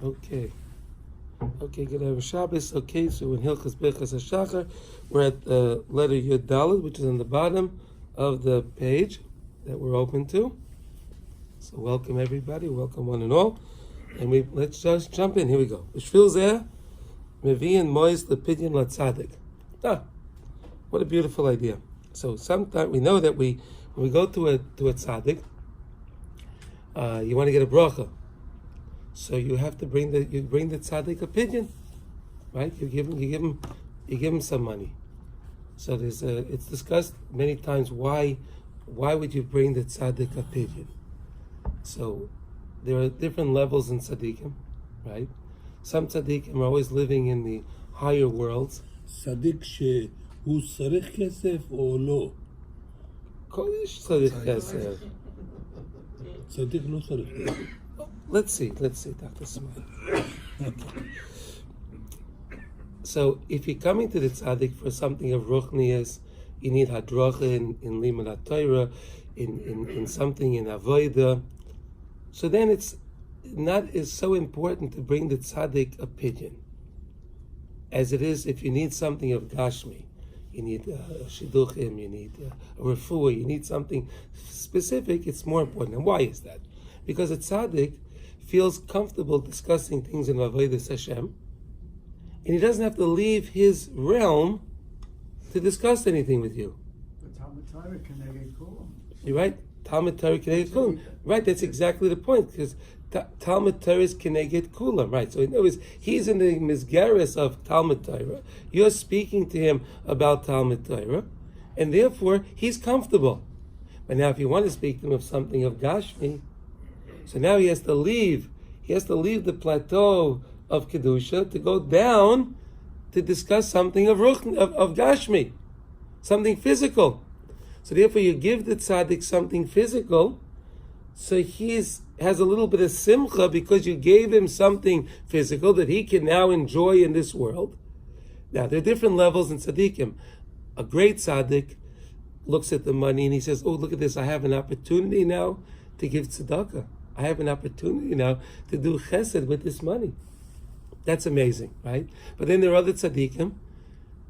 Okay. Okay, good have Shabbos. Okay, so in Hilchos Birchos Ha'shachar, we're at the letter Yud Daled, which is on the bottom of the page that we're open to. So welcome everybody, welcome one and all. And let's just jump in. Here we go. B'shvil zeh mevi'in mois lepidyon latzadik. What a beautiful idea. So sometimes we know that when we go to a tzaddik, you want to get a bracha. So you have to bring the tzaddik a pidyon, right? You give him some money. So it's discussed many times why would you bring the tzaddik a pidyon? So there are different levels in tzaddikim, right? Some tzaddikim are always living in the higher worlds. צדיק שהוא צריך כסף או לא? כל איש צריך כסף. צדיק לא צריך. Let's see, Dr. Smith. Okay. So if you're coming to the tzaddik for something of ruchnius, you need hadracha in limud haTorah, in something in avodah. So then it's not as so important to bring the tzaddik a pidyon as it is if you need something of gashmi. You need shidduchim, you need a refuah, you need something specific. It's more important. And why is that? Because a tzaddik feels comfortable discussing things in Avodas Hashem, and he doesn't have to leave his realm to discuss anything with you. But Talmud Torah keneged kulam. You're right. Talmud Torah keneged kulam. Right, that's exactly the point, because Talmud Torah is keneged kulam. Right, so in other words, he's in the misgaris of Talmud Torah. You're speaking to him about Talmud Torah, and therefore he's comfortable. But now if you want to speak to him of something of Gashmi, so now he has to leave the plateau of Kedusha to go down to discuss something of Gashmi, something physical. So therefore you give the tzaddik something physical, so he has a little bit of simcha because you gave him something physical that he can now enjoy in this world. Now there are different levels in tzaddikim. A great tzaddik looks at the money and he says, oh, look at this, I have an opportunity now to give tzedakah. I have an opportunity now to do chesed with this money. That's amazing, right? But then there are other tzaddikim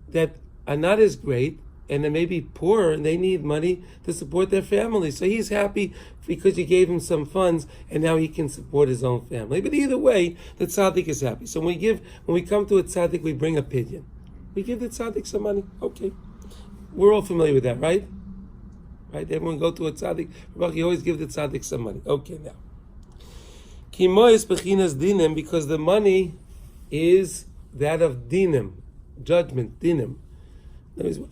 that are not as great and they may be poorer and they need money to support their family. So he's happy because you gave him some funds and now he can support his own family. But either way, the tzaddik is happy. So when we come to a tzaddik, we bring a pidyon. We give the tzaddik some money. Okay. We're all familiar with that, right? Right? Everyone go to a tzaddik. You always give the tzaddik some money. Okay, now. Kimois bechinas dinim, because the money is that of dinim, judgment, dinim.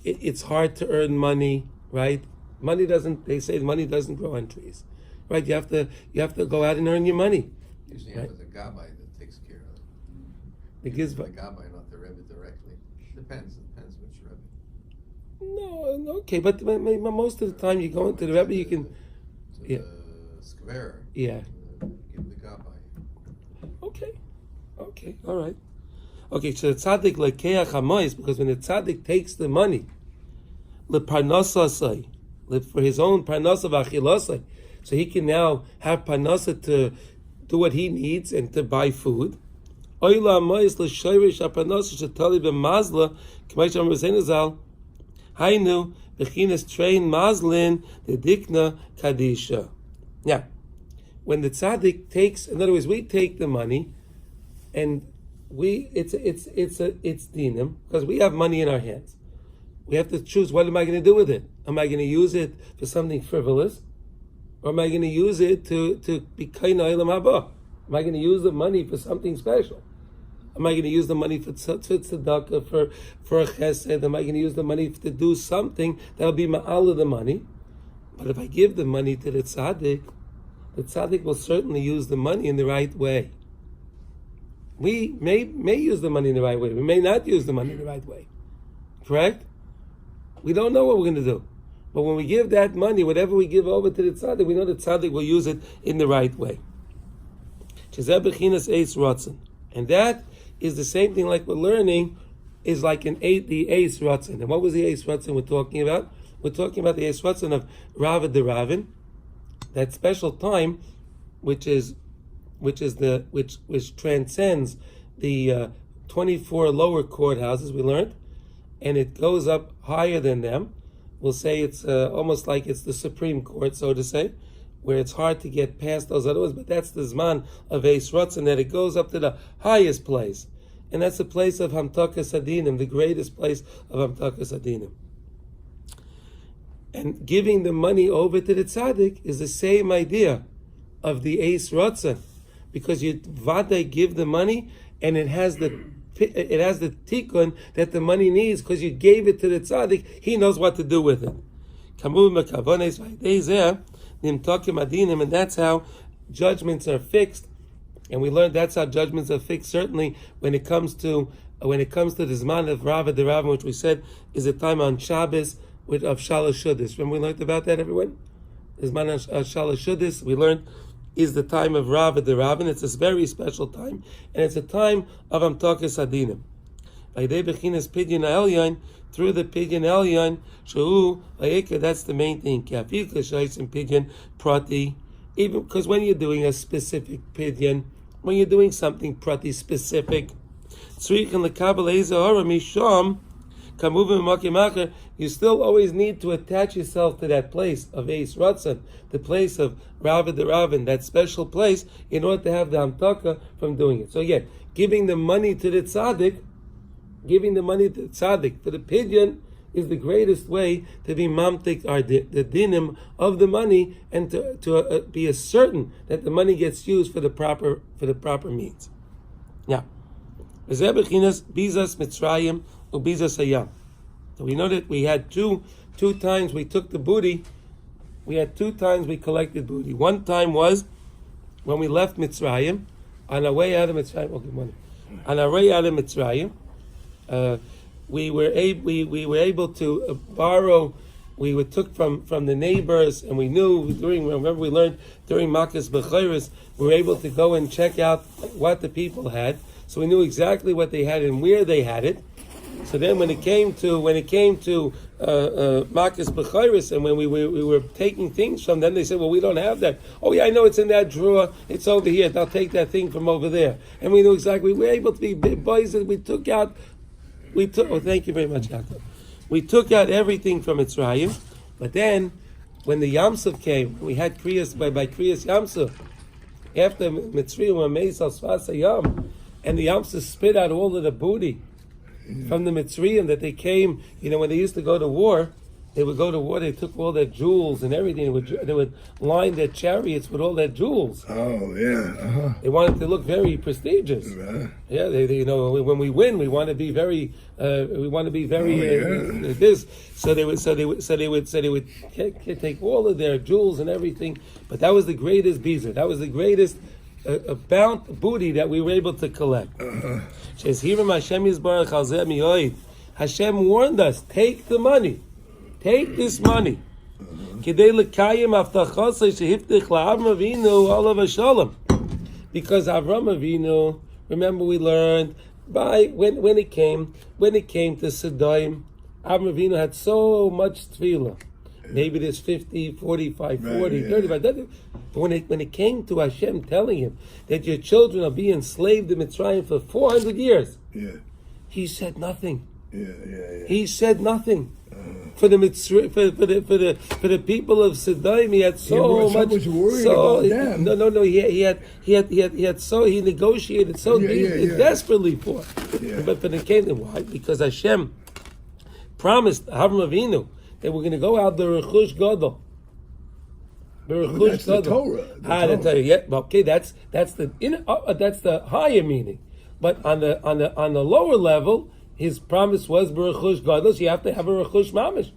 It's hard to earn money, right? They say money doesn't grow on trees, right? You have to go out and earn your money. Usually right? It's the gabbai that takes care of it. The gabbai, not the rebbe directly. Depends which rebbe. No, okay, but most of the time you go into the rebbe, you can. The square. Yeah. Give the gabbai. Okay, all right. Okay, so the tzaddik lekeach hamois, because when the tzaddik takes the money, leparnasasai, for his own parnasa v'achilasai, so he can now have parnasa to do what he needs and to buy food. Oila hamois l'shoyrish haparnasa shetali b'mazla k'may sham resenazal hainu b'chinas train mazlin the dikna kadisha. Now, when the tzaddik takes, in other words, we take the money, and it's dinim, because we have money in our hands. We have to choose, what am I going to do with it? Am I going to use it for something frivolous, or am I going to use it to be kaina ilam haba? Am I going to use the money for something special? Am I going to use the money for tzedakah, for a chesed? Am I going to use the money to do something that'll be ma'ala the money? But if I give the money to the tzaddik will certainly use the money in the right way. We may use the money in the right way. We may not use the money in the right way. Correct? We don't know what we're going to do. But when we give that money, whatever we give over to the tzaddik, we know the tzaddik will use it in the right way. And that is the same thing like we're learning, is like the Eis Ratzon. And what was the Eis Ratzon we're talking about? We're talking about the Eis Ratzon of Ravad the Ravin, that special time, which is which transcends the 24 lower courthouses, we learned, and it goes up higher than them. We'll say it's almost like it's the Supreme Court, so to say, where it's hard to get past those other ones, but that's the Zman of Eis Ratzon, that it goes up to the highest place. And that's the place of Hamtakas Adinim, the greatest place of Hamtakas Adinim. And giving the money over to the tzaddik is the same idea of the Eis Ratzon, because you vaday give the money, and it has the tikkun that the money needs, because you gave it to the tzaddik. He knows what to do with it. And that's how judgments are fixed. And we learned that's how judgments are fixed. Certainly, when it comes to the Zman of Rava de Rava, which we said is a time on Shabbos of Shalosh Shuddis. Remember we learned about that, everyone? The Zman of Shalosh Shuddis, we learned, is the time of Rava de Rava, and it's a very special time, and it's a time of Hamtakas Adinim. Through the Pidyon Elyon, that's the main thing. Pidyon Prati, even because when you're doing a specific Pidyon, when you're doing something Prati specific, you still always need to attach yourself to that place of Eis Ratzon, the place of Rava de Ravin, that special place, in order to have the Hamtaka from doing it. So again, giving the money to the tzaddik, for the pidyon, is the greatest way to be mamtik the dinim of the money, and to be certain that the money gets used for the proper means. Now, bizas Mitzrayim ubizas hayam. So we know that we had two times we took the booty. We had 2 times we collected booty. One time was when we left Mitzrayim, on our way out of Mitzrayim. Oh, good morning. On our way out of Mitzrayim, we were able to borrow. We took from the neighbors, and we knew remember we learned during Makas B'chayris, we were able to go and check out what the people had. So we knew exactly what they had and where they had it. So then, when it came to Makas B'chayris, and when we were taking things from them, they said, "Well, we don't have that." "Oh yeah, I know it's in that drawer. It's over here. I'll take that thing from over there." And we knew exactly. We were able to be boys that we took out. Oh, thank you very much, Yaakov. We took out everything from Mitzrayim, but then when the Yamsuf came, we had Kriyas by Kriyas Yamsuf. After Mitzrayim were made al Sfas Hayam, and the Yamsuf spit out all of the booty from the Mitzrayim that they came. When they used to go to war, they took all their jewels and everything. They would line their chariots with all their jewels. Oh yeah. Uh-huh. They wanted to look very prestigious. Right. Yeah, they when we win, we want to be very. This. So they would take all of their jewels and everything. But that was the greatest bizer. That was the greatest booty that we were able to collect. Hashem warned us: take the money. Take this money. Because Avram Avinu, remember we learned when it came to Sodom, Avram Avinu had so much tefillah. Maybe there's 50, 45, 40, 35. But when it came to Hashem telling him that your children are being enslaved in Mitzrayim for 400 years, he said nothing. He said nothing. For the people of Sodom, he had so much. Worried about them. No. He negotiated so desperately for. But when it came to why? Because Hashem promised Avram Avinu that we're going to go out the Rechush Gadol. That's the Torah. Okay, that's the higher meaning. But on the lower level, his promise was Birchos Gadol. So you have to have a Rechush Mamish.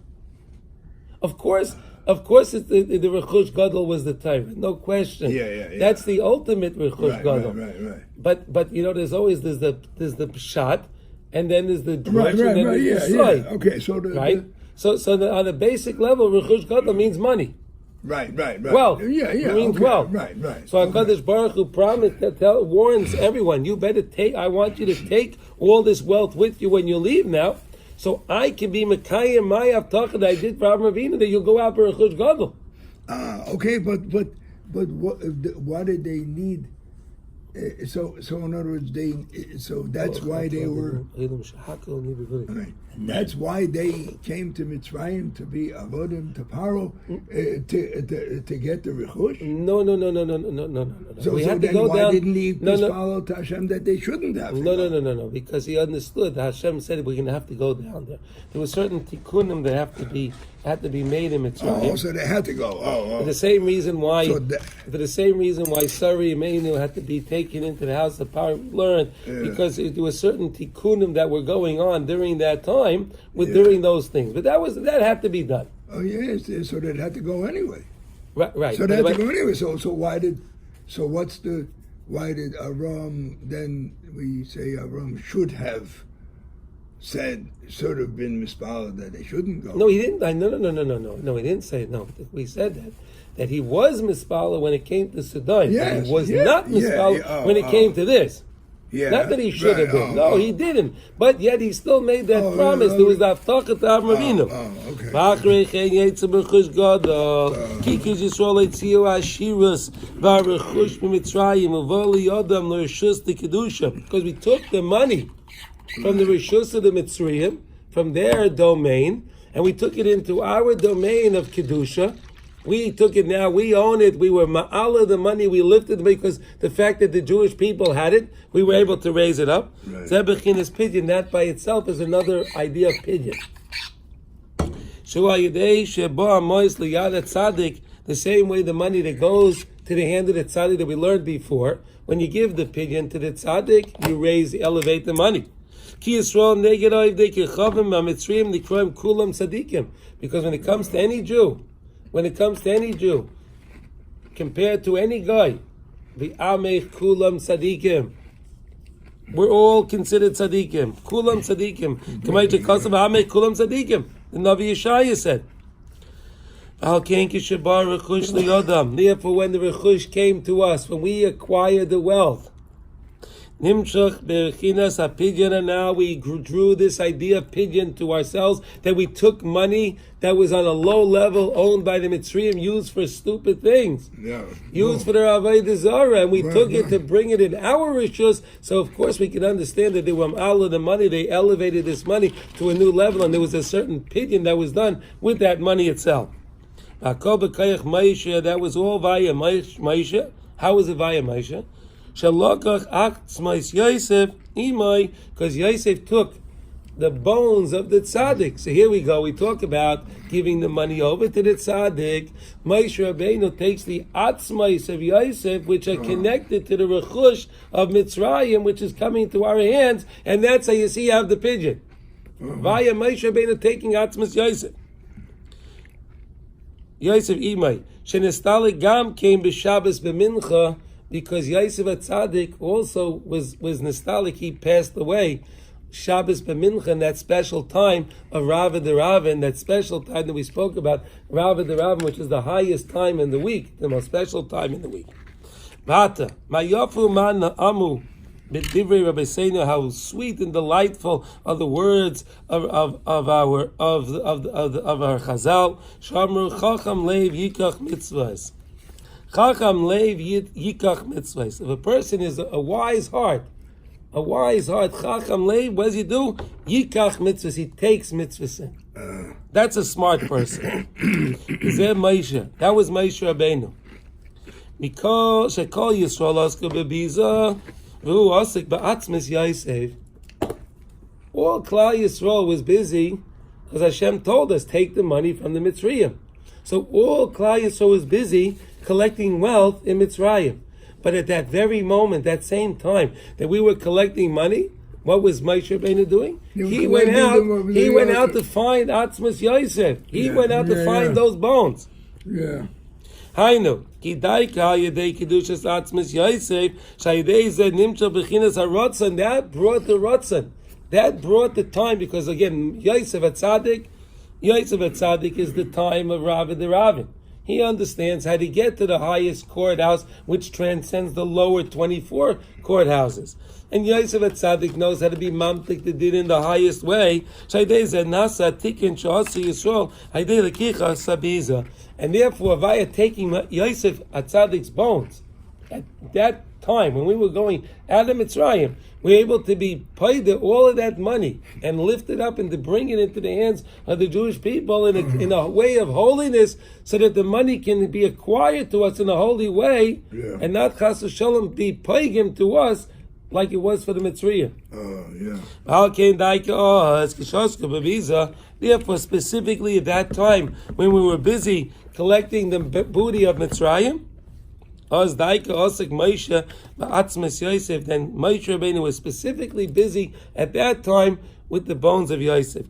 Of course, the Rechush Gadol was the Torah, no question. That's the ultimate Rechush Gadol. Right. But there's the pshat, and then there's the drush, and then there's the slide. Okay, so So on the basic level, Rechush Gadol means money. Right. Wealth. It means wealth. Right. So HaKadosh Baruch Hu warns everyone, you better I want you to take all this wealth with you when you leave now, so I can be Mekayim my Avtach that I did for Avram Avinu, that you'll go out for Rechush Gadol. Okay, but what? Why did they need So in other words, that's why they were. Right. And that's why they came to Mitzrayim to be avodim to Paro to get the rechush. No. So We had to then go why down. didn't he follow to Hashem that they shouldn't have? No. Because he understood. Hashem said we're going to have to go down there. There were certain tikkunim that had to be made in Mitzrayim. Oh, so they had to go. For the same reason why, Sari Imenu had to be taken into the house of Paro, we learned because there were certain tikkunim that were going on during that time during those things. But that had to be done. Oh yes, so they had to go anyway. Right. So they had to go anyway. Why did Aram then we say Aram should have should have been mispaled that they shouldn't go? No, he didn't. No, he didn't say no. We said that he was mispaled when it came to Sidon. Yes, he was not mispaled when it came to this. Yeah, not that he should have been. No, he didn't. But yet he still made that promise. There was that Avtachat to Avram Avinu. Okay. V'achrei chen yetzer b'rechush gadol, ki Yisrael etziu ashirus v'arechush b'Mitzrayim uvo liyodam l'reshus d'kedusha. Because we took the money from the reshus of the Mitzrayim, from their domain, and we took it into our domain of kedusha. We took it now, we own it, we were ma'ala the money, we lifted it because the fact that the Jewish people had it, we were able to raise it up. Zebechin is pidyon, that by itself is another idea of pidyon. The same way the money that goes to the hand of the tzaddik that we learned before, when you give the pidyon to the tzaddik, you elevate the money. Because when it comes to any Jew, compared to any guy, the Amech Kulam Tzadikim, we're all considered Tzadikim. Kulam Tzadikim. Kulam Tzadikim. The Navi Yeshaya said. Therefore, when the rechush came to us, when we acquired the wealth, Nimshach bechinas hapidyon, and now we drew this idea of pidyon to ourselves, that we took money that was on a low level, owned by the Mitzrayim, used for stupid things, used for their avodah zarah, and we took it to bring it in our rishus. So of course we can understand that they were ma'ala the money, they elevated this money to a new level, and there was a certain pidyon that was done with that money itself. That was all via Maisha. How was it via Maisha? Because Yosef took the bones of the tzaddik. So here we go. We talk about giving the money over to the tzaddik. Moshe Rabbeinu takes the atzmais of Yosef, which are connected to the rechush of Mitzrayim, which is coming to our hands, and that's how you see you have the pidyon. Via Moshe Rabbeinu taking atzmais Yosef. Yosef Imai. Shenestalik Gam came b'Shabbos b'Mincha, because Yosef HaTzadik also was nostalgic. He passed away Shabbos b'Mincha, that special time of Rava Deravin, that special time that we spoke about, Rava Deravin, which is the highest time in the week, the most special time in the week. Vata, Mayofu man amu b'divrei Rabbeinu, how sweet and delightful are the words of our Chazal. Shamru Chacham leiv yikach mitzvahs. Chacham leiv yikach mitzvahs. If a person is a wise heart, Chacham leiv, what does he do? Yikach mitzvahs. He takes mitzvahs in. That's a smart person. That was Moshe Rabbeinu. Because shekol Yisrael aska bebiza v'hu asik ba'atzmis Yosef. All Klal Yisrael was busy because Hashem told us, take the money from the Mitzrayim. So all Klal Yisrael was busy collecting wealth in Mitzrayim. But at that very moment, that same time that we were collecting money, what was Moshe Rabbeinu doing? He went out to find Atzmas Yosef. He went out to find those bones. Yeah. Hainu, kidaika yedei kedushas Atzmas Yosef, shayidei zed nimcha bechinas harotzon. That brought the rotzon. That brought the time, because again, Yosef HaTzadik is the time of Rava Deravin. He understands how to get to the highest courthouse, which transcends the lower 24 courthouses. And Yosef HaTzadik knows how to be mamtik the din in the highest way. And therefore, via taking Yosef HaTzadik's bones, at that time when we were going out of Mitzrayim, we were able to be paid all of that money and lift it up and to bring it into the hands of the Jewish people in a way of holiness, so that the money can be acquired to us in a holy way, and not chas v'shalom be paigim to us like it was for the Mitzrayim. Therefore, specifically at that time when we were busy collecting the booty of Mitzrayim, then Moshe Rabbeinu was specifically busy at that time with the bones of Yosef.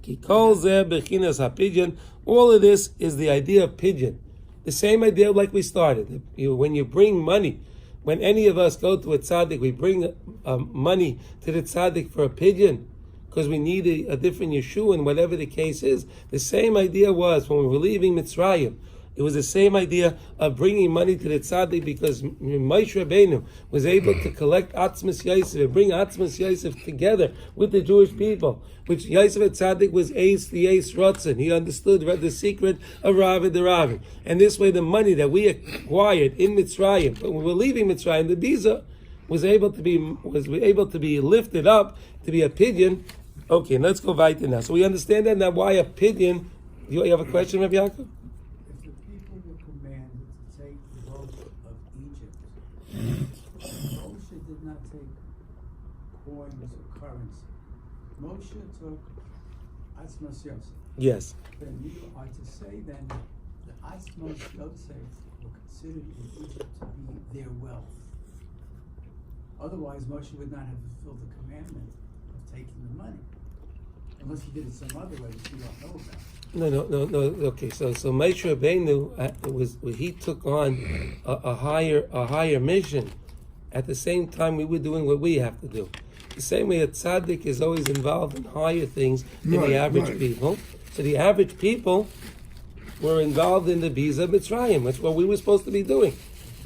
All of this is the idea of pidyon. The same idea like we started. When you bring money, when any of us go to a tzaddik, we bring money to the tzaddik for a pidyon, because we need a different Yeshua, and whatever the case is. The same idea was when we were leaving Mitzrayim. It was the same idea of bringing money to the tzaddik, because Moshe Rabbeinu was able to collect Atzmas Yosef and bring Atzmas Yosef together with the Jewish people, which Yosef at tzaddik was the Ace Rotzen. He understood the secret of Ravid the Ravid. And this way the money that we acquired in Mitzrayim, when we were leaving Mitzrayim, the Biza was able to be lifted up to be a pidyon. Okay, let's go weiter now. So we understand that now why a pidyon. You have a question, Rabbi Yaakov? Moshe did not take coins or currency. Moshe took Atzmas Yosef. Yes. Then you are to say then that the Atzmas Yosef were considered in Egypt to be their wealth. Otherwise, Moshe would not have fulfilled the commandment of taking the money, unless he did it some other way which we don't know about. No. Okay, so Moshe Rabbeinu he took on a higher mission. At the same time, we were doing what we have to do. The same way a tzaddik is always involved in higher things than the average people. So the average people were involved in the Biza Mitzrayim. That's what we were supposed to be doing.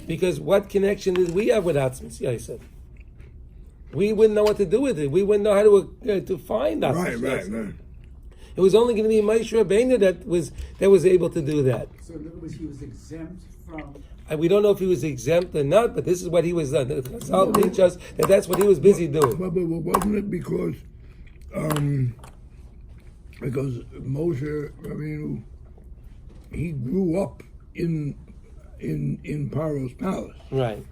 Because what connection did we have with Atzmas Yosef? We wouldn't know what to do with it. We wouldn't know how to find Atzmas Yosef. Right. It was only going to be Moshe Rabbeinu that was able to do that. So in other words, he was exempt from. We don't know if he was exempt or not, but this is what he was done. Chazal teach us that that's what he was busy doing. But wasn't it because Moshe Rabbeinu, he grew up in Paro's palace, right?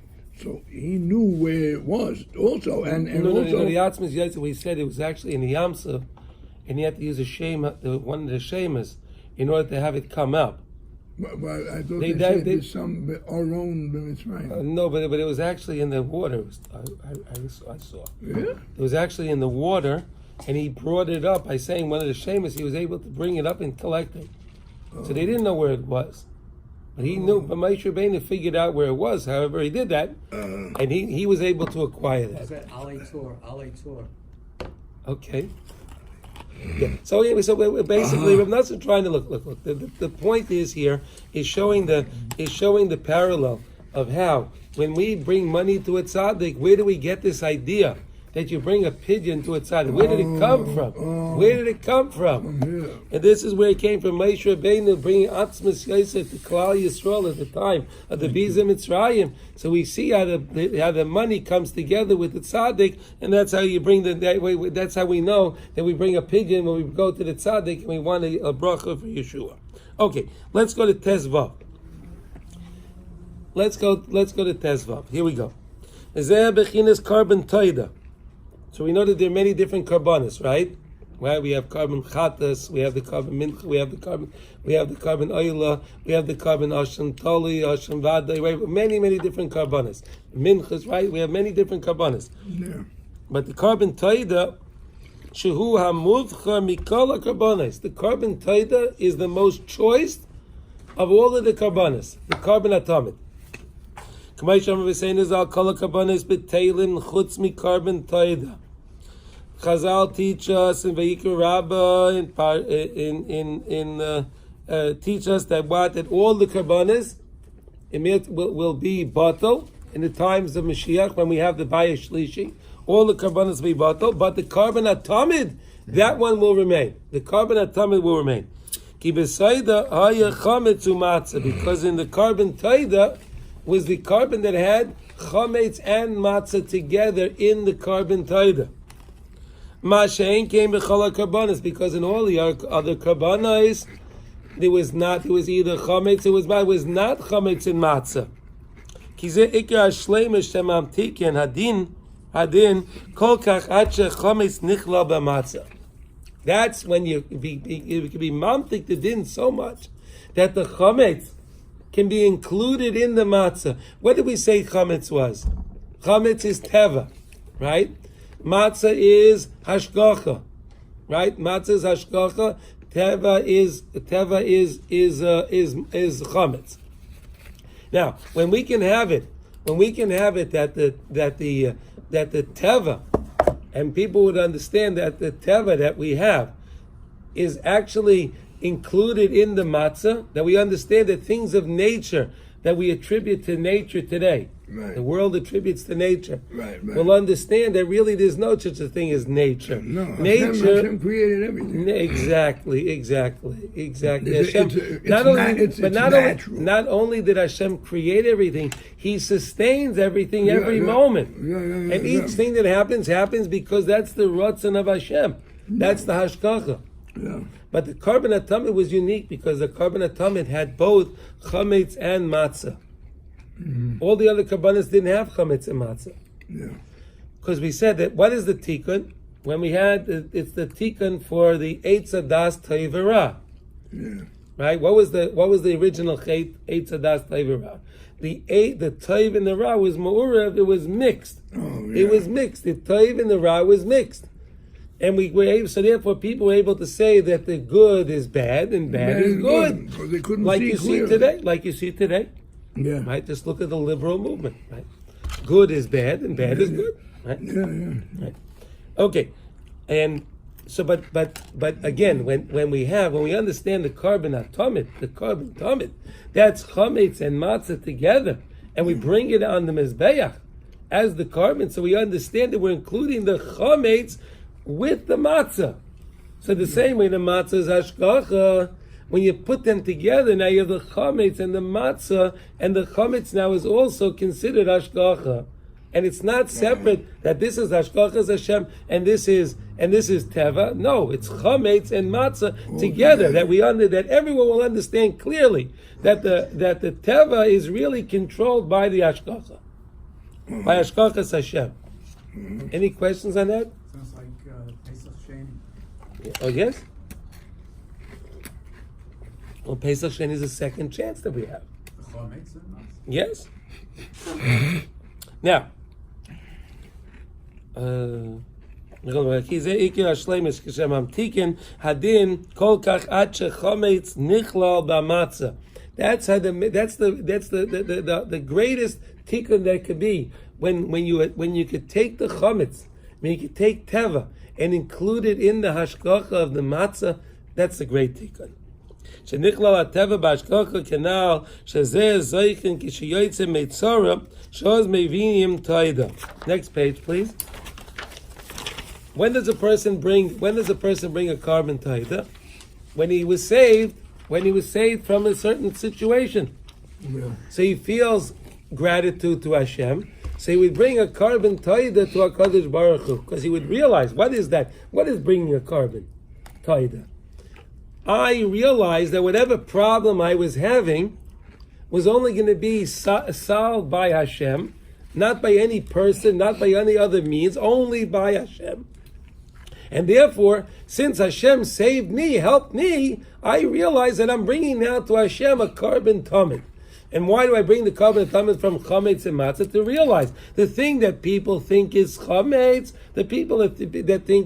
So he knew where it was also, and also the Atzmas Yosef, we said it was actually in the Yamsuf, and he had to use one of the shemas in order to have it come up. But I thought they said there's some our own Mitzrayim. No, but it was actually in the water. I saw. Yeah? It was actually in the water, and he brought it up by saying one of the shemas, he was able to bring it up and collect it. So they didn't know where it was. But he knew, but Moshe Rabbeinu figured out where it was. However, he did that, and he was able to acquire that. Is that Ale Tor? Okay. Yeah. So anyway, we're basically, Rav Nassim trying to look. The point is here is showing the parallel of how when we bring money to a tzaddik, where do we get this idea that you bring a pidyon to a tzaddik? Where did it come from? Where did it come from? And this is where it came from. Moshe Rabbeinu bringing Atzmas Yosef to Klal Yisrael at the time of the Biza Mitzrayim. So we see how the money comes together with the tzaddik, and that's how you bring that's how we know that we bring a pidyon when we go to the tzaddik and we want a bracha for Yeshua. Okay, let's go to Tezvav. Let's go to Tezvav. Here we go. Zeh bechinas carbon toida. So we know that there are many different karbanos, right? Right? We have carbon chatas, we have the carbon mincha, we have the carbon oila, we have the carbon asham toli, asham vada, right? Many different karbanos. Minchas, right? We have many different karbanos. Yeah. But the carbon taida, shehu hamuvcha mikol karbanos. The carbon taida is the most choice of all of the karbanos. The carbon atomid. Chazal teach us in Vayikra Rabbah teach us that all the karbanos will be batal in the times of Mashiach when we have the Bayis Shlishi. All the karbanos will be batal, but the carbon atomid, that one will remain. The carbon atomid will remain. Because in the carbon taida was the carbon that had chametz and matzah together in the carbon taida. Mashain came b'chol karbanos, because in all the other karbanos there was either chametz, it was not chametz in matzah. Kizeh ikar shleimus shemamtikin hadin kol kach atche chametz nichla b'matzah. That's when you can be mamtik the din so much that the chametz can be included in the matzah. What did we say chametz was? Chametz is teva, right? Matzah is hashgacha, right? Matzah is hashgacha. Teva is chametz. Now, when we can have it that the teva, and people would understand that the teva that we have is actually included in the matzah, that we understand that things of nature that we attribute to nature today, right, the world attributes to nature, right, we'll understand that really there's no such a thing as nature. No, nature Hashem created everything. Exactly. Not only did Hashem create everything, He sustains everything every moment. And each thing that happens because that's the ratzon of Hashem. That's the hashgacha. Yeah. But the carbon atomid was unique because the carbon atomid had both chametz and matzah. Mm-hmm. All the other karbanos didn't have chametz and matzah. Yeah. Because we said that what is the tikkun? When we had it's the tikkun for the eitz hadas toivera. Yeah. Right? What was the original eitz hadas toivera? The toiv and the ra was ma'urev. It was mixed. Oh, yeah. It was mixed. The toiv and the ra was mixed. And so therefore people were able to say that the good is bad and bad is good. Because they couldn't like see you clearly. see today. Yeah. Right? Just look at the liberal movement. Right? Good is bad and bad is good. Right? Yeah. Right. Okay. And so but again, when we understand the carbon atomid, that's chametz and matzah together, and we bring it on the mizbeach as the carbon, so we understand that we're including the chametz with the matzah. So the same way the matzah is hashgacha, when you put them together, now you have the chametz and the matzah, and the chametz now is also considered hashgacha. And it's not separate that this is hashgachas Hashem and this is teva. No, it's chametz and matzah together. That everyone will understand clearly that the teva is really controlled by the hashgacha, by hashgachas Hashem. Any questions on that? Sounds like Pesach Sheni. Oh yes. Well, Pesach Sheni is the second chance that we have. The chametz and matzah. Yes. Now. Hadin kol kach atche chametz nichlal b'matzah. That's the greatest tikkun that could be when you could take the chametz, when you could take teva and include it in the hashgacha of the matzah. That's the great tikkun. Shenichlal ateva b'hashgacha kenal shezeh zoichen kishayoytze meitzora shoz mevinim taida. Next page, please. When does a person bring a carbon taida? When he was saved from a certain situation. Yeah. So he feels gratitude to Hashem. So he would bring a carbon taida to HaKadosh Baruch Hu, because he would realize, what is that? What is bringing a carbon taida? I realized that whatever problem I was having was only going to be solved by Hashem, not by any person, not by any other means, only by Hashem. And therefore, since Hashem saved me, helped me, I realize that I'm bringing now to Hashem a carbon tamid. And why do I bring the carbon tamid from chametz and matzah? To realize the thing that people think is chametz, the people that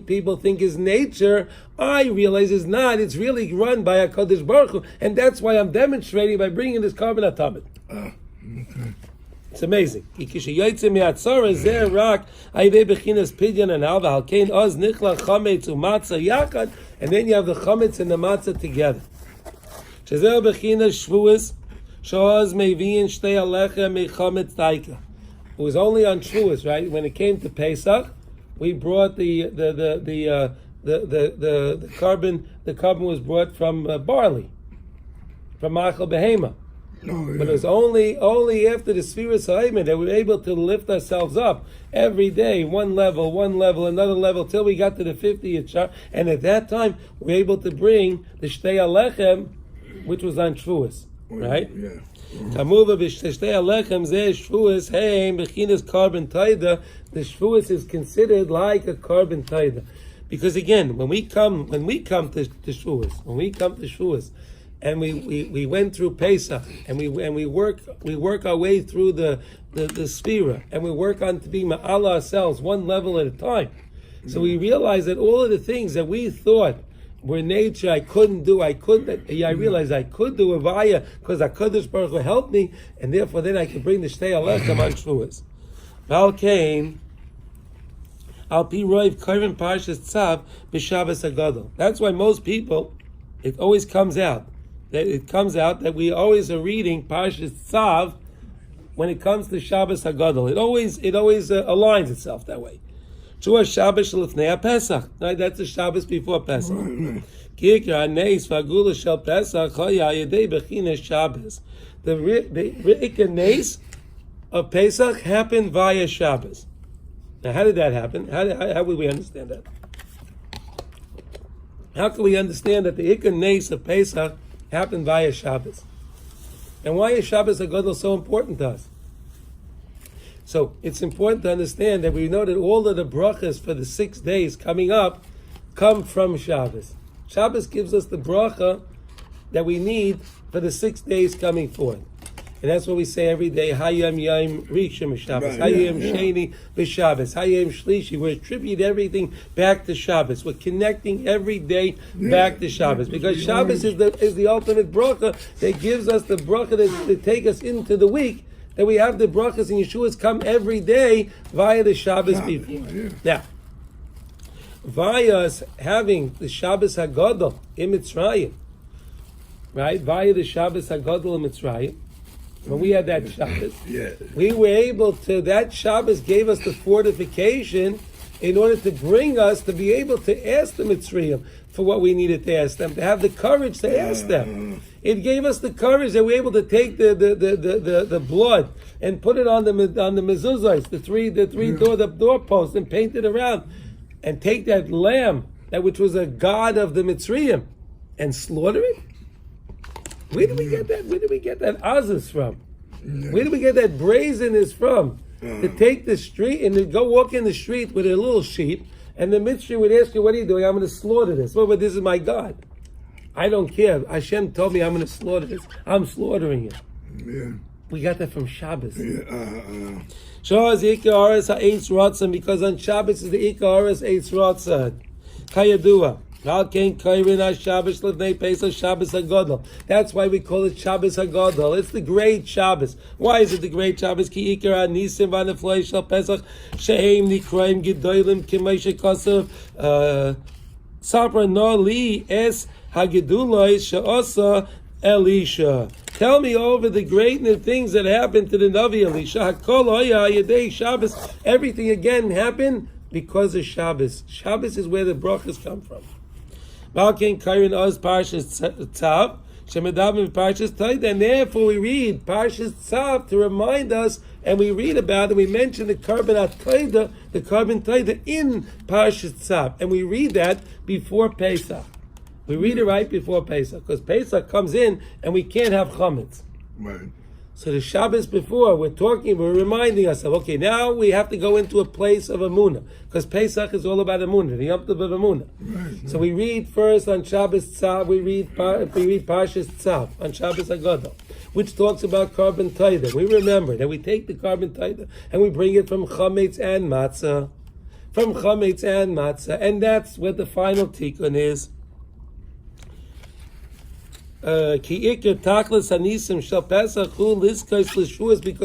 people think is nature, I realize is not. It's really run by HaKadosh Baruch Hu, and that's why I'm demonstrating by bringing this carbon tamid. Okay. It's amazing. And then you have the chametz and the matzah together. It was only on Shavuos, right? When it came to Pesach, we brought the carbon. The carbon was brought from barley, from machal behema. But it was only after the Sfiras Ha'ayman that we were able to lift ourselves up every day, one level, another level, till we got to the 50th shar. And at that time, we were able to bring the Shtei Alechem, which was on Shavuos, right? Yeah. Kamuva b'shtei alechem zeh shvuas heim b'chinas carbon taida. The shvuas is considered like a carbon taida, because again, when we come to shvuas, and we went through Pesach, and we work our way through the sphera, and we work on to be ma'ala ourselves one level at a time. So we realize that all of the things that we thought were nature I realized I could do a vaya because HaKadosh Baruch Hu helped me, and therefore then I could bring the Shtei Alechem on Shavuos. Val Kain, Al Pi Roiv Kairin Parshas Tzav B'Shabbos HaGadol. That's why most people, it always comes out that we always are reading Parshas Tzav when it comes to Shabbos HaGadol. It always aligns itself that way. Shua Shabbos Lefnei Pesach. Right, that's the Shabbos before Pesach. Kikra Neis Fagula Shel Pesach Chaya Yedei Bechines Shabbos. The Ikar Neis of Pesach happened via Shabbos. Now, how did that happen? How would we understand that? How can we understand that the Ikar Neis of Pesach happened via Shabbos? And why is Shabbos HaGadol so important to us? So it's important to understand that we know that all of the brachos for the 6 days coming up come from Shabbos. Shabbos gives us the bracha that we need for the 6 days coming forth. And that's what we say every day, Hayom Yom Rishon B'Shabbos, Hayom Sheni B'Shabbos, Hayom Shlishi. We attribute everything back to Shabbos. We're connecting every day back to Shabbos. Because Shabbos is the ultimate bracha that gives us the bracha that take us into the week, that we have the brachos and Yeshua's come every day via the Shabbos before. Now, via us having the Shabbos HaGadol in Mitzrayim, right? Via the Shabbos HaGadol in Mitzrayim, when we had that Shabbos, we were able to, that Shabbos gave us the fortification in order to bring us to be able to ask the Mitzrayim for what we needed to ask them, to have the courage to ask them. It gave us the courage that we're able to take the blood and put it on the mezuzahs, the three doorposts, and paint it around, and take that lamb, that which was a god of the Mitzrayim, and slaughter it. Where did we get that? Where did we get that azus from? Where did we get that brazenness from? To take the street and to go walk in the street with a little sheep, and the Mitzri would ask you, "What are you doing?" "I'm going to slaughter this." "Well, but this is my God. I don't care. Hashem told me I'm going to slaughter this. I'm slaughtering it." We got that from Shabbos. Because on Shabbos is the Ikaris Eitz Ratzah. Kayadua. That's why we call it Shabbos HaGadol. It's the great Shabbos. Why is it the great Shabbos? Ki ikar nisim v'nefloi shel Pesach shehem nikraim gedolim k'moshe kasav sapra no li es hageduloi she'osa Elisha. Tell me over the great things that happened to the Navi Elisha. Hakol hoya yedei Shabbos. Everything again happened because of Shabbos. Shabbos is where the brachos come from. Malkein Kairin Oz Parshas Tzav, Shemedavim Parshas Taida, and therefore we read Parshas Tzav to remind us, and we read about it. We mention the carbon Taida, the carbon Taida in Parshas Tzav, and we read that before Pesach. We read it right before Pesach, because Pesach comes in and we can't have chametz. Right. So the Shabbos before, we're reminding ourselves, okay, now we have to go into a place of Amunah, because Pesach is all about Amunah, the Yom Tov of Amunah. Right. So we read first on Shabbos Tzav, we read Parshas Tzav on Shabbos HaGadol, which talks about carbon taida. We remember that we take the carbon taida and we bring it from chametz and matzah, and that's what the final tikkun is. Because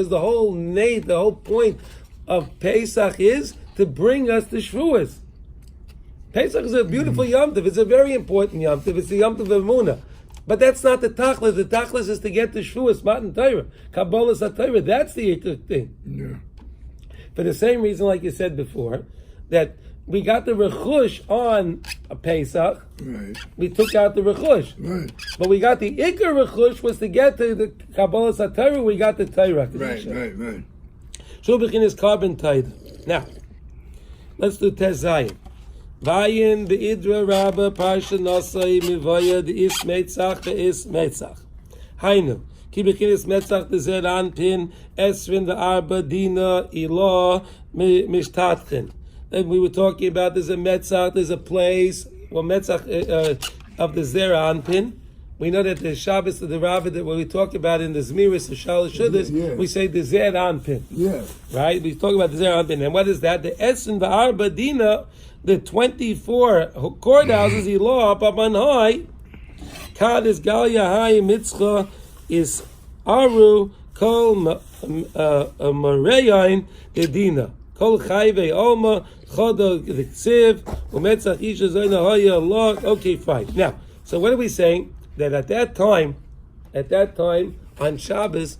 the whole point of Pesach is to bring us to Shavuos. Pesach is a beautiful Yom Tov. It's a very important Yom Tov. It's the Yom Tov of Emunah. But that's not the Tachlis. The Tachlis is to get to Shavuos, Matan Torah, Kabbalah Satira. That's the thing. Yeah. For the same reason, like you said before, that we got the rechush on a Pesach, Right. we took out the rechush. Right. But we got the Iker rechush was to get to the Kabbalah Satorah, we got the Torah. Right. Shubichin is carbon tied. Now, let's do Tezayin. Vayin the Idra Rabba Parsha Nosai Mivaya the Is Metzach the Is Metzach. Hainu. Kibichin is Metzach the Zeran Pin Esrin the Arba Dina Ilah Mishtatchin. Then we were talking about there's a Metzach, there's a place, well, Metzach of the Zera Anpin. We know that the Shabbos of the Rabbah that when we talk about in the Zmiris, the Shalosh Shuddhas, we say the Zera Anpin. Yeah. Right? We talk about the Zera Anpin. And what is that? The Essen, the Arba Dina, the 24 courthouses, Ilah, Papan Hoi, Kad is Galia Hai, Mitzcha is Aru, Kol Mareyain, the Dina. Kol Chayve Oma, Chodo the Ksiv, Umetzach Isha Zoyna Hoya Allah. Okay, fine. Now, so what are we saying? That at that time on Shabbos,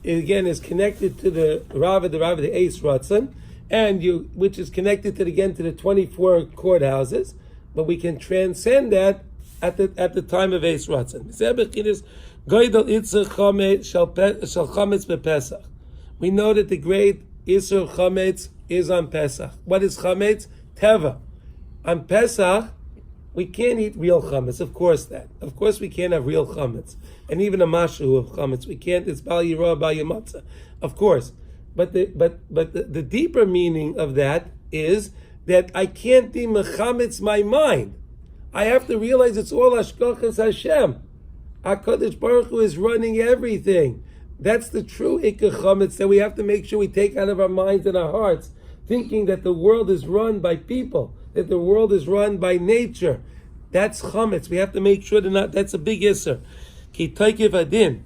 it again is connected to the Rav, the Eis Ratzon, and which is connected to the 24 courthouses, but we can transcend that at the time of Eis Ratzon. We know that the great Isur Chametz is on Pesach. What is Chametz? Teva. On Pesach, we can't eat real chametz. Of course we can't have real chametz, and even a mashu of chametz we can't. It's bal yirah, bal yamatzah, of course. But the deeper meaning of that is that I can't be mechametz my mind. I have to realize it's all hashgachas Hashem. HaKadosh Baruch Hu is running everything. That's the true ikar chametz that we have to make sure we take out of our minds and our hearts, thinking that the world is run by people, that the world is run by nature. That's chametz. We have to make sure that's a big isser. Ki toikev adin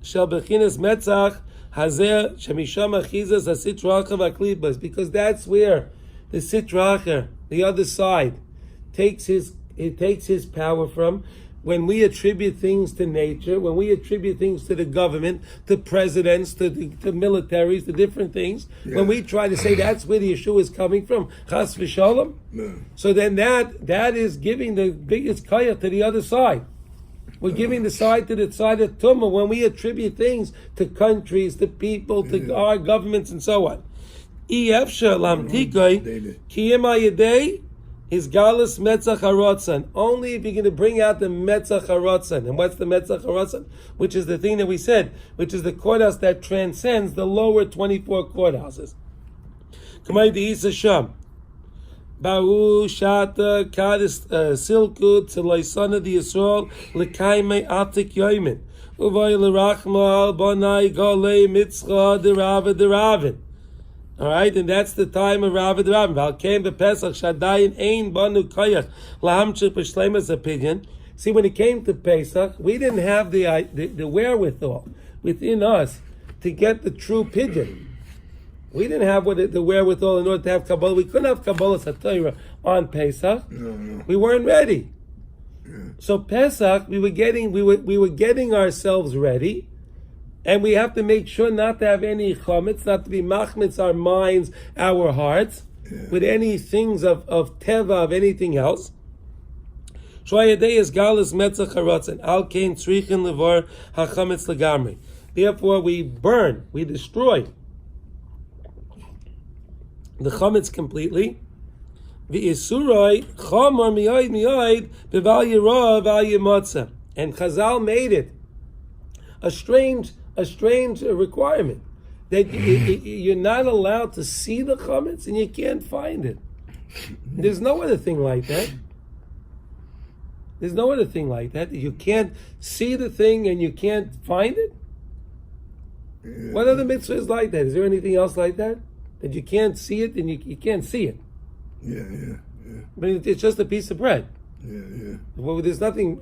shel bechinas metzach hazer shemisham achizas hasitracha v'aklibas, because that's where the sitracher, the other side, takes his power from. When we attribute things to nature, when we attribute things to the government, to presidents, to militaries, to different things, when we try to say that's where the Yeshua is coming from, chas v'shalom, so then that is giving the biggest kaya to the other side. We're giving the side to the side of Tumah when we attribute things to countries, to people, to our governments, and so on. Is galus metzach harotzan. Only if you're going to bring out the metzach harotzan. And what's the metzach harotzan? Which is the thing that we said, which is the courthouse that transcends the lower 24 courthouses. Kamay di isa sham. Baru shata kadis silku tzilaysana di Yisrael l'kaimei atik yoimin. Uvay l'rachma al banai golei mitzcha deravid. All right, and that's the time of Rav the Rav. Val came to Pesach Shadayin Ein Banu Koyach Lahamchik B'Shleima's opinion. See, when it came to Pesach, we didn't have the wherewithal within us to get the true pidyon. We didn't have the wherewithal in order to have Kabbalah. We couldn't have Kabbalah Satorah on Pesach. No. We weren't ready. So Pesach, we were getting ourselves ready. And we have to make sure not to have any chametz, not to be machmetz our minds, our hearts, with any things of teva, of anything else. Therefore, we burn, we destroy the chametz completely. And Chazal made it a strange requirement that you're not allowed to see the chametz and you can't find it. There's no other thing like that. There's no other thing like that. You can't see the thing and you can't find it. What other mitzvah is like that? Is there anything else like that? That you can't see it and you can't see it. Yeah. But it's just a piece of bread. Yeah. Well, there's nothing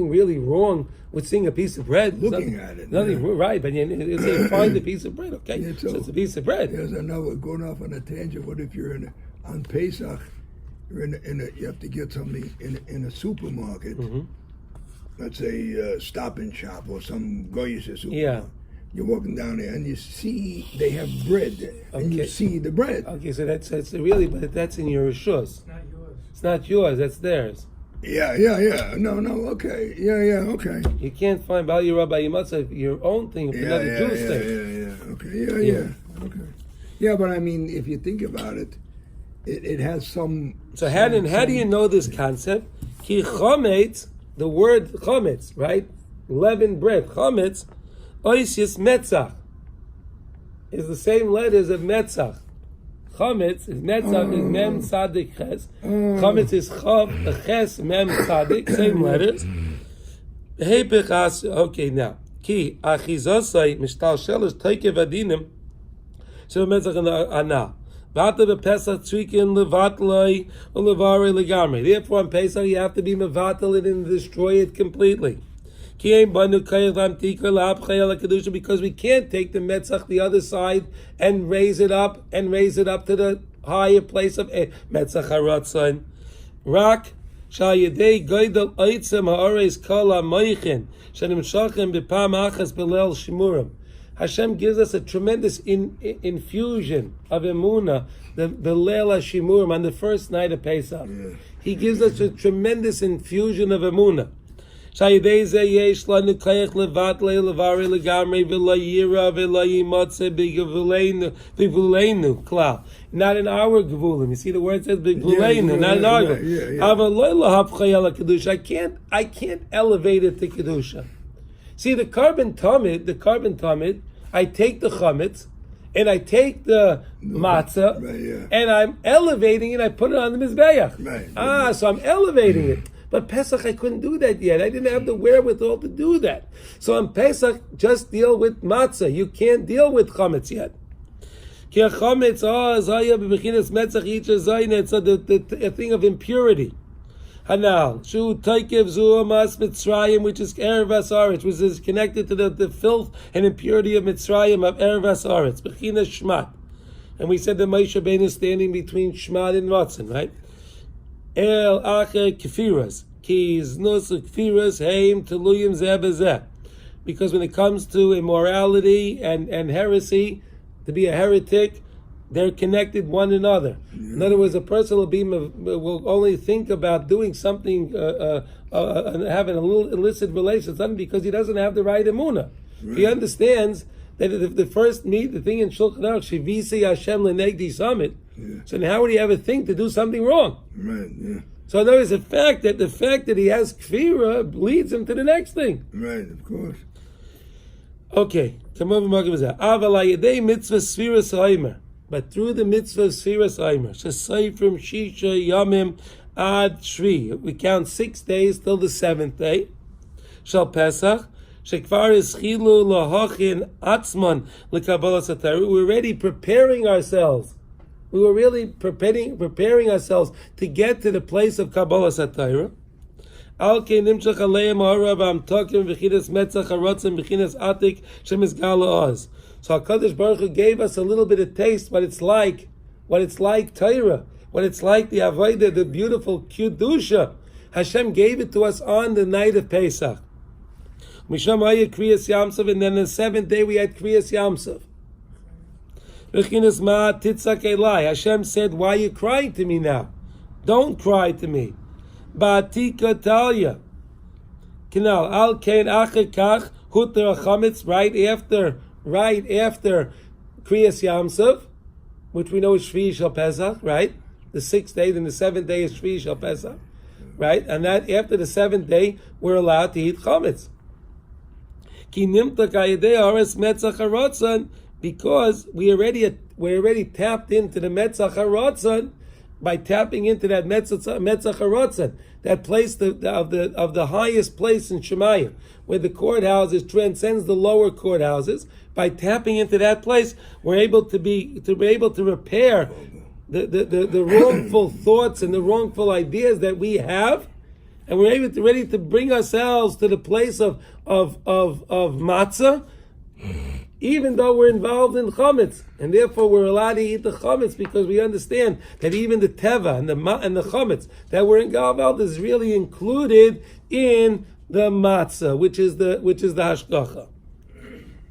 really wrong with seeing a piece of bread. Looking at it. Nothing right, but you say find a piece of bread, okay? Yeah, so it's a piece of bread. There's another, going off on a tangent, what if you're on Pesach, you're you have to get something in a supermarket, let's say Stop and Shop or some goyish supermarket. Yeah. You're walking down there and you see they have bread there, and you see the bread. Okay, so that's really, but that's in your rishus. It's not yours. It's not yours. That's theirs. Yeah. No, okay. Yeah, okay. You can't find Bal Yirah by Yimatzah, your own thing, for another Jewish thing. Yeah. Okay. Yeah. Okay. Yeah, but I mean, if you think about it, it has some. So how do you know this concept? Ki chometz, the word chometz, right? Leavened bread, chometz, oisis metzach, is the same letters of metzach. Chometz is metzach is mem tzadik ches. Chometz is chav ches mem tzadik, same letters. Okay, now ki achizosai mishtal shelish teikev adinim. So metzach ana. Vata b'Pesach tzrikin levatlai ulevari legamri. Therefore, on Pesach you have to be mevatel it and destroy it completely. Because we can't take the metzach the other side and raise it up to the higher place of metzach haratzon. Rak shal yedei goydel oitzem ha'oreis kol ha'moichin shenimshachem b'pam achas belel shimurim. Hashem gives us a tremendous infusion of emunah, the Leil HaShimurim, on the first night of Pesach. Yeah. He gives us a tremendous infusion of emunah. Not in our gevulim. You see the word says bigvuleinu, not in our gevulim. I can't elevate it to kedusha. See the carbon tamid. I take the chametz and I take the matzah and I'm elevating it. I put it on the mizbeach. So I'm elevating it. But Pesach, I couldn't do that yet. I didn't have the wherewithal to do that. So on Pesach, just deal with matzah. You can't deal with chametz yet. It's a thing of impurity. Hanal, Shu Taikev Zuamas Mitzrayim, which is Erev Asaretz, which is connected to the filth and impurity of Mitzrayim of Erev Asaretz, Bechina Shmat. And we said that Moshe Rabbeinu is standing between Shmat and Ratzon, right? El Acher Kefiras, Kiz Nus Kefiras, Heim Teluyim Zeh Bezeh. Because when it comes to immorality and heresy, to be a heretic, they're connected one another. In other words, a person will only think about doing something, having a little illicit relation, something because he doesn't have the right emunah. Right. He understands that if the first the thing in Shulchan Aruch, Shivisi Hashem Lenegdi Summit. So then how would he ever think to do something wrong? Right. Yeah. So in other words, the fact that he has kfira leads him to the next thing. Right, of course. Okay, come over, Aval mitzvah sfiras ha'omer. But through the mitzvah of Sfiras Omer, Shesay from Shisha Yamim Ad Shri, we count 6 days till the 7th day. Shal Pesach, Shekvar Eschilu Lahachin Atzman LeKabbalas HaTorah. We're already preparing ourselves. We were really preparing ourselves to get to the place of Kabbalas HaTorah. Al Kei Nimshach Aleim Ha'arav Amtokim V'chidas Metzach HaRotzim V'chidas Atik Shemizgal Oz. So HaKadosh Baruch Hu gave us a little bit of taste what it's like Torah, what it's like the Avodah, the beautiful Kedusha. Hashem gave it to us on the night of Pesach. Misham Haya Kriyas Yamsov, and then the 7th day we had Kriyas Yamsov. V'chinas Ma Titzak Elai. Hashem said, why are you crying to me now? Don't cry to me. Ba'atika Talya. Kinal Al Kain Acher Kach Huter Chametz, right after Kriyas Yamsov, which we know is Shvi Shal Pesach, right? The 6th day, then the 7th day is Shvi Shal Pesach, right? And that after the 7th day, we're allowed to eat chametz. Ki nimta kayedei ares metzach haratzon, because we already tapped into the metzach haratzon by tapping into that metzach haratzon, that place of the highest place in Shemayim, where the courthouses transcends the lower courthouses. By tapping into that place, we're able to repair the wrongful thoughts and the wrongful ideas that we have, and we're ready to bring ourselves to the place of matzah, even though we're involved in chametz, and therefore we're allowed to eat the chametz because we understand that even the teva and the chametz that we're involved is really included in the matzah, which is the hashgacha.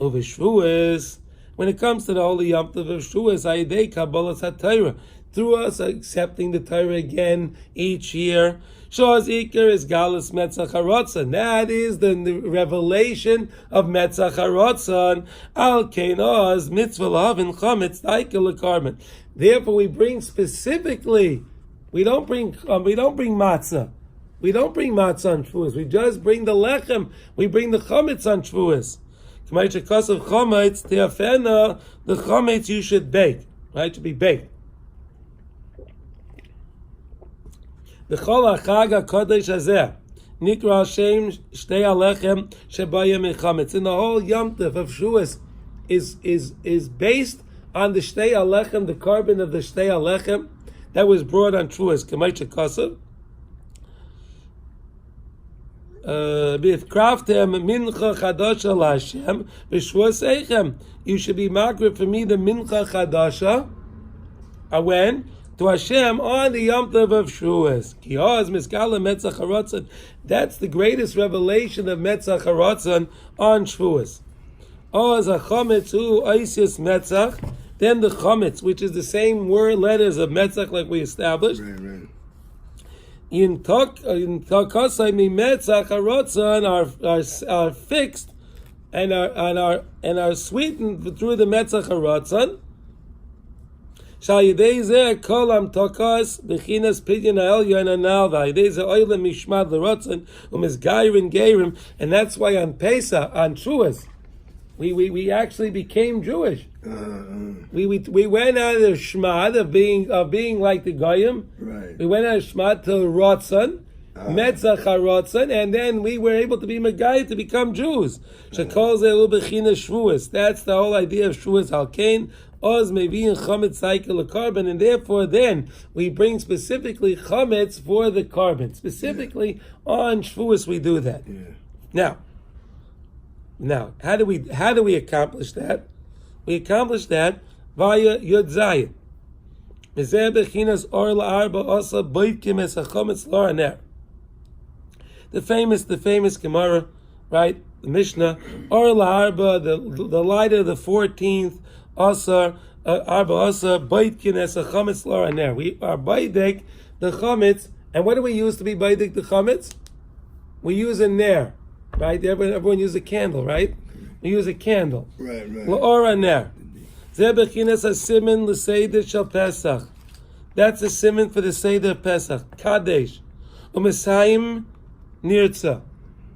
Over Shavuos, when it comes to the holy Yom Tov of Shavuos, Ayidei Kabbalas HaTorah, through us accepting the Torah again each year. Shos Iker is Galus Metzach HaRotzon. That is the revelation of Metzach HaRotzon. Al Kenos Mitzvah L'Havin Chametz Daikel L'Karban. Therefore, we bring specifically. We don't bring matzah. We don't bring matzah on Shavuos. We just bring the lechem. We bring the chametz on Shavuos. The chametz you should bake, right? To be baked. The chol hachag hakodesh hazeh nikra Hashem shtei alechem shebayim mechametz. In the whole Yom Tov of Shavuos is based on the shtei alechem, the carbon of the shtei alechem that was brought on Shavuos. K'maycha kasav. B'ifkraftem mincha chadasha l'Hashem b'Shavuos eichem. You should be makrif for me the mincha chadasha. When? To Hashem on the Yom Tov of Shavuos. Ki oz miskala Metzach HaRotzon. That's the greatest revelation of Metzach HaRotzon on Shavuos. Oz hachametz hu oisius Metzach. Then the chametz, which is the same word letters of Metzach, like we established. Right. In takasai mi Metzach HaRotzon are fixed and are sweetened through the Metzach HaRotzon. Shal yidei zeh kolam takas bechinas pidyon ha'elyon ha'nalva. Yidei zeh oilem mishmad l'rotzon u'mizgayrin geirim. And that's why on Pesach, on Shavuos, we actually became Jewish. We went out of the shmad of being like the goyim. Right. We went out of shmad to rotzon, Metzach HaRotzon, and then we were able to be Megayim to become Jews. Shekol zeh hu bechinas Shavuos. That's the whole idea of Shavuos. Halkein Oz mevi'in chametz cycle of carbon, and therefore then we bring specifically chametz for the carbon. Specifically on Shavuos we do that. Yeah. Now, how do we accomplish that? We accomplish that via Yud Zayin. Mezeh bechinas or la'arba osa boitkim es hachametz la'aner. The famous Gemara, right? The Mishnah or la'arba, the light of the 14th. Asar arba asar baitkin es a chametz la'aner. We are baidek the chametz, and what do we use to be baidek the chametz? We use a ner, right? Everyone uses a candle, right? We use a candle. Right. La'ora ner. Zeh bechinas hasimin l'seider shel Pesach. That's a simin for the seider Pesach. Kadesh u'mesayim nirtza.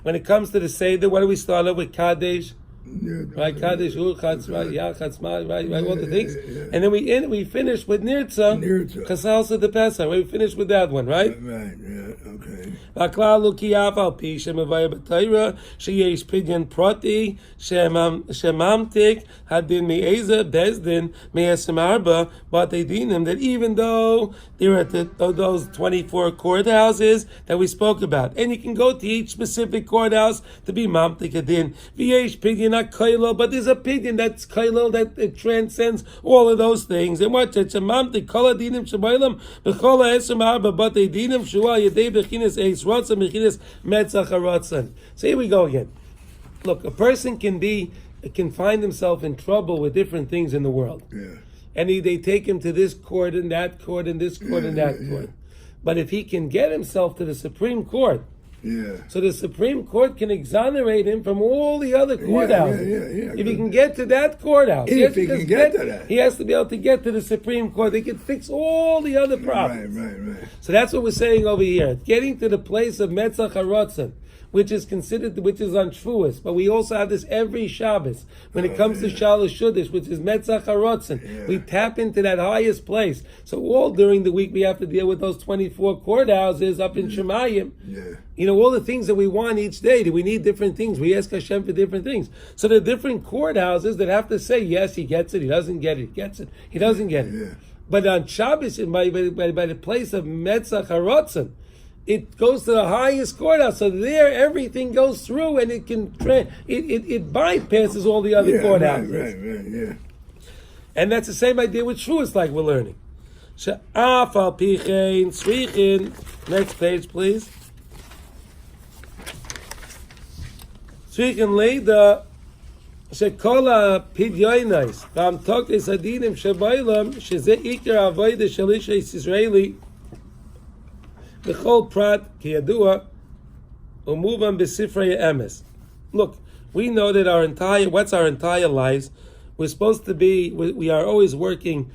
When it comes to the seider, what do we start off with? Kadesh. Right, Kaddish, Chatzma, Chatzma, right, all the things, and then we finish with Nirtza, Chasalsa the Pesach. We finish with that one, right? Right, okay. V'aklal lukiyav al pi shemavaya b'Torah sheyesh pidyon prati shemamtik hadin me'eza bezdin me'esem arba, but they dinim that even though they're at those 24 courthouses that we spoke about, and you can go to each specific courthouse to be mamtik hadin v'yesh pidyon kailo, but there's a pidyon that's kailo that it transcends all of those things. And what it's a mamtik kol adinim shebaylam b'chol ha'esem arba, but they dinim shua yedei b'chinas eis rotzon b'chinas metzach harotzon. So here we go again. Look, a person can find himself in trouble with different things in the world. Yeah. And they take him to this court and that court and this court and that court. But if he can get himself to the Supreme Court, so the Supreme Court can exonerate him from all the other courthouses. If he can get to that courthouse, he has to be able to get to the Supreme Court. They can fix all the other problems. Right. So that's what we're saying over here. Getting to the place of Metzach HaRotzon, which is on Shavuos, but we also have this every Shabbos. When it comes to Shalosh Shudish, which is Metzach HaRotzon, we tap into that highest place. So all during the week we have to deal with those 24 courthouses up in Shemayim. You know, all the things that we want each day. We need different things. We ask Hashem for different things. So there are different courthouses that have to say, yes, he gets it, he doesn't get it, he gets it, he doesn't get it. But on Shabbos, by the place of Metzach HaRotzon, it goes to the highest courthouse, so there everything goes through, and it can it bypasses all the other courthouses. Right. And that's the same idea with Shavuos, like we're learning. She'af al pichein tzrichin. Next page, please. Tzrichin leida שכל הפדיונס והמתוקס הדינים שבעולם, שזה עיקר העבודה של איש ישראלי, בכל פרט, כידוע, ומובן בספרי האמס. Look, we know that what's our entire lives, we're supposed to be, we are always working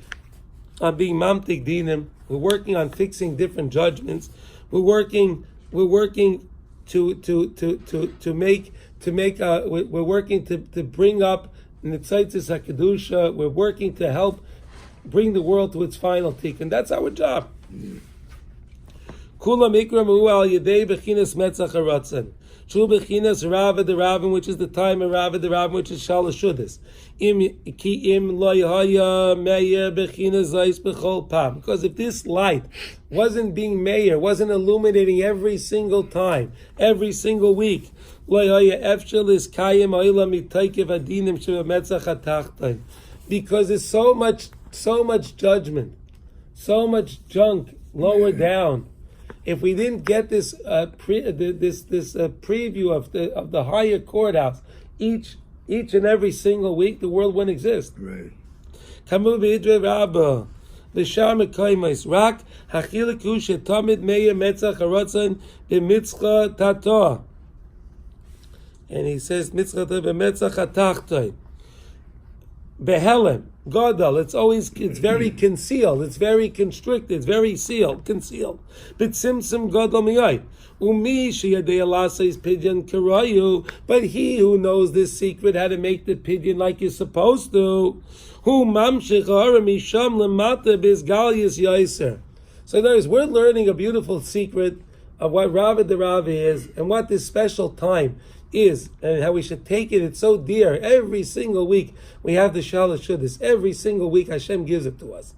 on being mamtik dinim, we're working on fixing different judgments, we're working to bring up Nitzaitis HaKedusha, we're working to help bring the world to its final tikkun, and that's our job. Kulam ikramu al yedei bechinas metzach haratzon. True bechinas rava the ravin, which is the time of rava the ravin, which is shalosh shudas. Ki im lo yahaya meyer bechinas zayis bechol pam. Because if this light wasn't being meyer, wasn't illuminating every single time, every single week, lo yahaya efshel is kayim oila mitaykev adinim shebemetzach hatachton. Because there's so much judgment, so much junk lower down. If we didn't get this preview of the higher courthouse each and every single week, the world wouldn't exist. Right. Kamu b'idre rabba l'shar mekaymes rak hachiliku shetamid meyer metzach haratzon b'mitzcha tatoa. And he says mitzcha b'metzach hatachtoy behelem gadol. It's very concealed. It's very constricted. It's very concealed. But simsim gadol miyay. Umi sheyadei alasa is pidyon karayu. But he who knows this secret, how to make the pidyon like you're supposed to, who mamshich hara misham lemata bizgalyas yaiser. So there is, we're learning a beautiful secret of what Rava the Rava is and what this special time is and how we should take it. It's so dear. Every single week we have the Shalosh Shudas. Every single week Hashem gives it to us.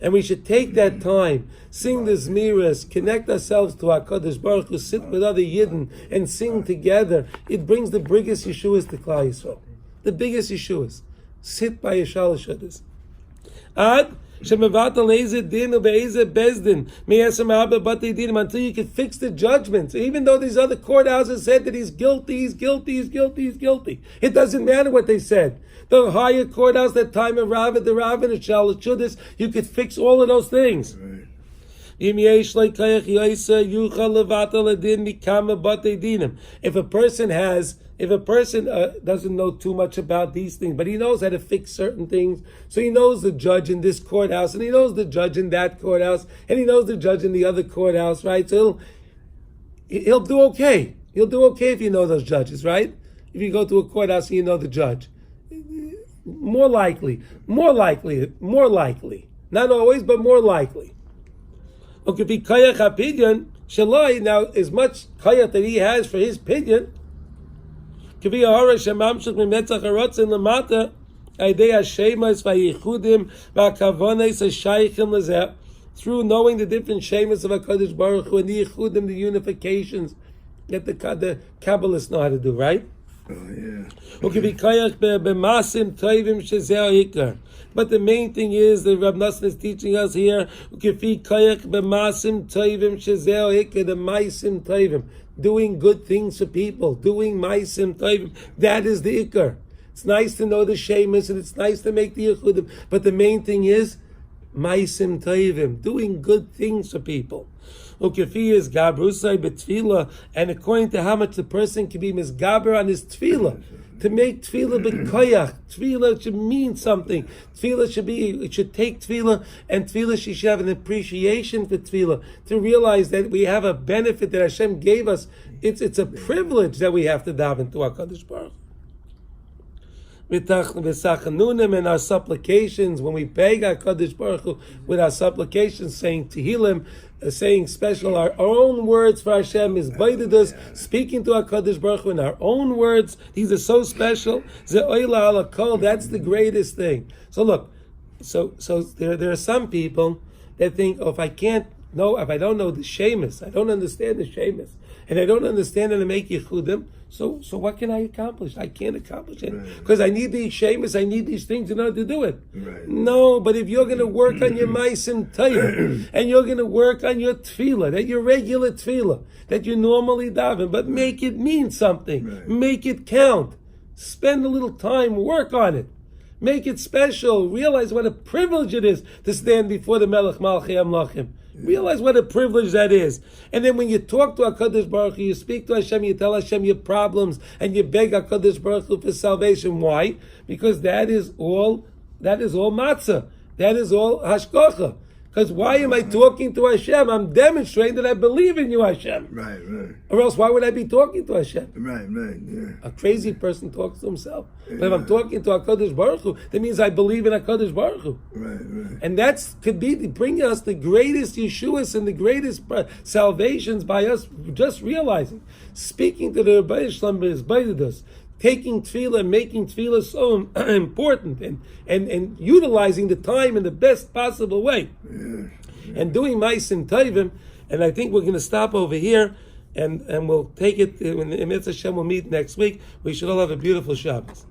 And we should take that time, sing the Zmiras, connect ourselves to HaKadosh Baruch Hu, sit with other Yidden and sing together. It brings the biggest Yeshuas to Klal Yisrael. The biggest Yeshuas. Sit by your Shalosh Shudas. Ad until you can fix the judgments. Even though these other courthouses said that he's guilty. It doesn't matter what they said. The higher courthouse, that time of Rav, the Rav, and the Shalosh Shudas, you could fix all of those things. Right. If a person doesn't know too much about these things, but he knows how to fix certain things, so he knows the judge in this courthouse, and he knows the judge in that courthouse, and he knows the judge in the other courthouse, right? So he'll do okay. He'll do okay if you know those judges, right? If you go to a courthouse and you know the judge. More likely. Not always, but more likely. Okay, be kayach hapidyon shalai. Now, as much kayach that he has for his pidyon, could be a hara shemamshich mimetzach haratzon lemata aydei hashemas vayichudim v'akavones hashaychim lezeh, through knowing the different shemas of HaKadosh Baruch Hu and the yichudim, the unifications that the Kabbalists know how to do, right? Oh yeah. Okay, be kayach b'masim toivim shezeh hikar. But the main thing is that Rav Nassan is teaching us here, the maisim toivim, doing good things for people, doing maisim toivim. That is the ikar. It's nice to know the shemus and it's nice to make the yichudim, but the main thing is maisim toivim, doing good things for people. Ukefi is gabrusai betfila, and according to how much the person can be misgaber on his tefillah. To make tefillah b'koyach, tefillah should mean something. Tefillah it should take tefillah, and tefillah she should have an appreciation for tefillah, to realize that we have a benefit that Hashem gave us. It's a privilege that we have to daven to HaKadosh Baruch Hu. And our supplications, when we beg HaKadosh Baruch Hu with our supplications, saying Tehillim, saying special our own words for Hashem, is baited us, speaking to HaKadosh Baruch Hu in our own words. These are so special. That's the greatest thing. So look, so there are some people that think, if I don't know the shemus, I don't understand the shemus, and I don't understand how to make yichudim, so what can I accomplish? I can't accomplish it because I need these shemus, I need these things in order to do it. Right. No, but if you're going to work on your maisim tayim and you're going to work on your tefillah, that your regular tefillah that you normally daven, but make it mean something, make it count. Spend a little time, work on it. Make it special. Realize what a privilege it is to stand before the Melech Malchei Amlachim. Realize what a privilege that is. And then when you talk to HaKadosh Baruch Hu, you speak to Hashem, you tell Hashem your problems, and you beg HaKadosh Baruch Hu for salvation. Why? Because that is all matzah. That is all hashgacha. Because why am I talking to Hashem? I'm demonstrating that I believe in you, Hashem. Right. Or else why would I be talking to Hashem? Right, yeah. A crazy person talks to himself. But if I'm talking to HaKadosh Baruch Hu, that means I believe in HaKadosh Baruch Hu. Right. And that could be to bring us the greatest Yeshuas and the greatest salvations by us just realizing. Speaking to the Rebbeinu Shalom invited us. Taking tefillah, making tefillah so important, and utilizing the time in the best possible way, and doing ma'asim tovim. And I think we're going to stop over here, and we'll take it when the Mitzvah Hashem will meet next week. We should all have a beautiful Shabbos.